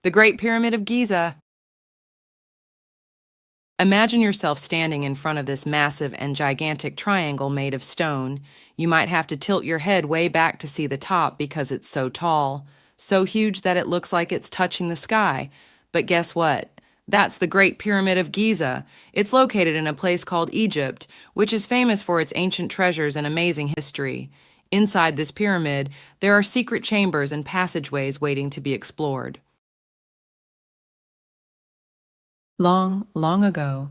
The Great Pyramid of Giza. Imagine yourself standing in front of this massive and gigantic triangle made of stone. You might have to tilt your head way back to see the top because it's so tall, so huge that it looks like it's touching the sky. But guess what? That's the Great Pyramid of Giza. It's located in a place called Egypt, which is famous for its ancient treasures and amazing history. Inside this pyramid, there are secret chambers and passageways waiting to be explored. Long, long ago,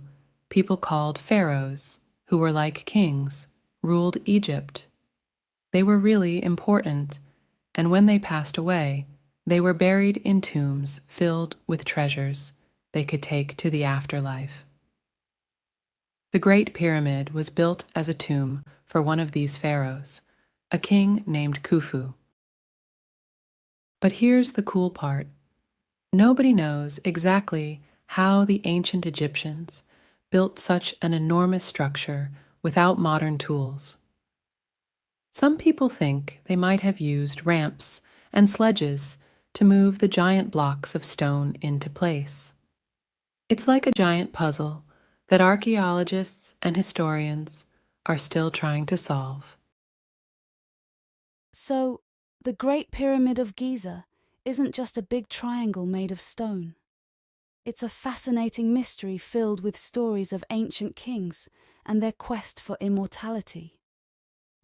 people called pharaohs, who were like kings, ruled Egypt. They were really important, and when they passed away, they were buried in tombs filled with treasures they could take to the afterlife. The Great Pyramid was built as a tomb for one of these pharaohs, a king named Khufu. But here's the cool part. Nobody knows exactly how the ancient Egyptians built such an enormous structure without modern tools. Some people think they might have used ramps and sledges to move the giant blocks of stone into place. It's like a giant puzzle that archaeologists and historians are still trying to solve. So, the Great Pyramid of Giza isn't just a big triangle made of stone. It's a fascinating mystery filled with stories of ancient kings and their quest for immortality.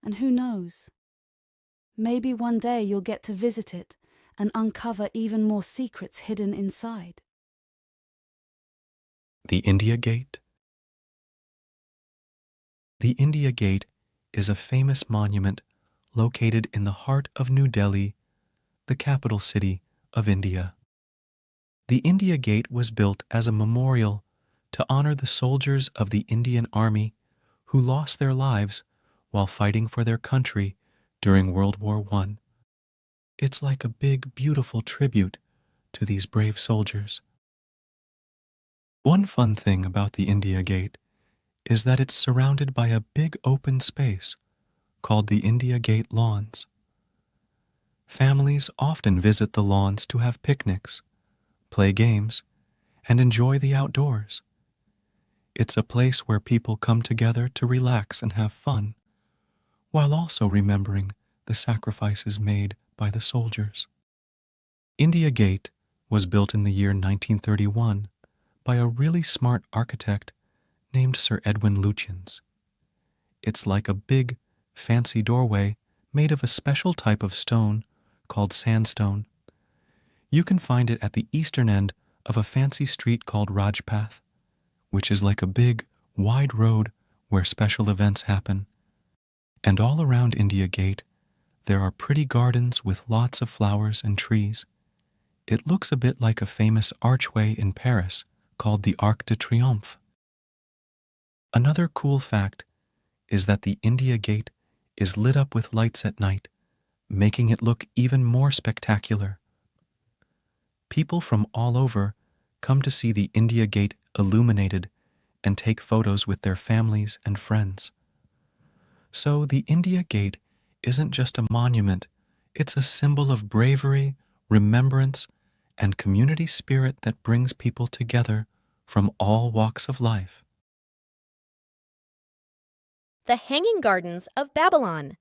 And who knows? Maybe one day you'll get to visit it and uncover even more secrets hidden inside. The India Gate. The India Gate is a famous monument located in the heart of New Delhi, the capital city of India. The India Gate was built as a memorial to honor the soldiers of the Indian Army who lost their lives while fighting for their country during World War I. It's like a big, beautiful tribute to these brave soldiers. One fun thing about the India Gate is that it's surrounded by a big open space called the India Gate Lawns. Families often visit the lawns to have picnics, play games, and enjoy the outdoors. It's a place where people come together to relax and have fun, while also remembering the sacrifices made by the soldiers. India Gate was built in the year 1931 by a really smart architect named Sir Edwin Lutyens. It's like a big, fancy doorway made of a special type of stone called sandstone. You can find it at the eastern end of a fancy street called Rajpath, which is like a big, wide road where special events happen. And all around India Gate, there are pretty gardens with lots of flowers and trees. It looks a bit like a famous archway in Paris called the Arc de Triomphe. Another cool fact is that the India Gate is lit up with lights at night, making it look even more spectacular. People from all over come to see the India Gate illuminated and take photos with their families and friends. So the India Gate isn't just a monument, it's a symbol of bravery, remembrance, and community spirit that brings people together from all walks of life. The Hanging Gardens of Babylon.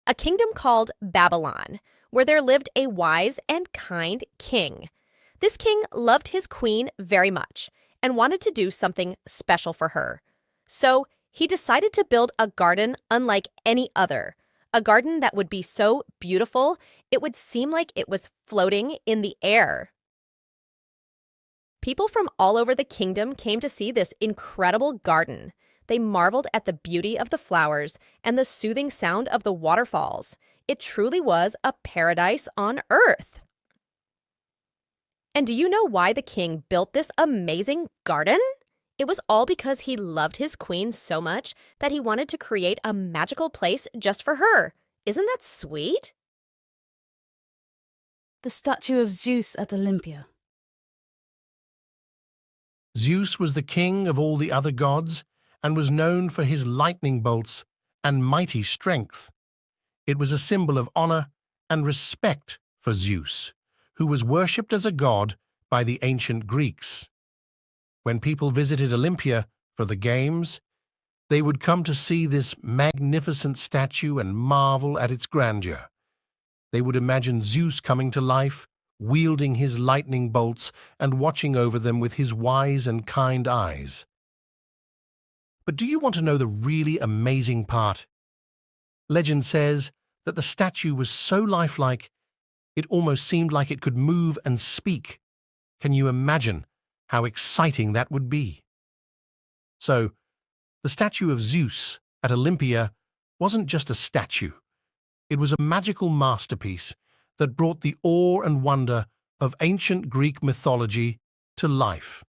A kingdom called Babylon, where there lived a wise and kind king. This king loved his queen very much and wanted to do something special for her. So he decided to build a garden unlike any other, a garden that would be so beautiful it would seem like it was floating in the air. People from all over the kingdom came to see this incredible garden. They marveled at the beauty of the flowers and the soothing sound of the waterfalls. It truly was a paradise on earth. And do you know why the king built this amazing garden? It was all because he loved his queen so much that he wanted to create a magical place just for her. Isn't that sweet? The statue of Zeus at Olympia. Zeus was the king of all the other gods and was known for his lightning bolts and mighty strength. It was a symbol of honor and respect for Zeus, who was worshipped as a god by the ancient Greeks. When people visited Olympia for the games, they would come to see this magnificent statue and marvel at its grandeur. They would imagine Zeus coming to life, wielding his lightning bolts and watching over them with his wise and kind eyes. But do you want to know the really amazing part? Legend says that the statue was so lifelike, it almost seemed like it could move and speak. Can you imagine how exciting that would be? So, the statue of Zeus at Olympia wasn't just a statue. It was a magical masterpiece that brought the awe and wonder of ancient Greek mythology to life.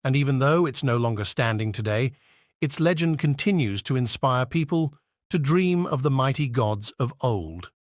And even though it's no longer standing today, its legend continues to inspire people to dream of the mighty gods of old.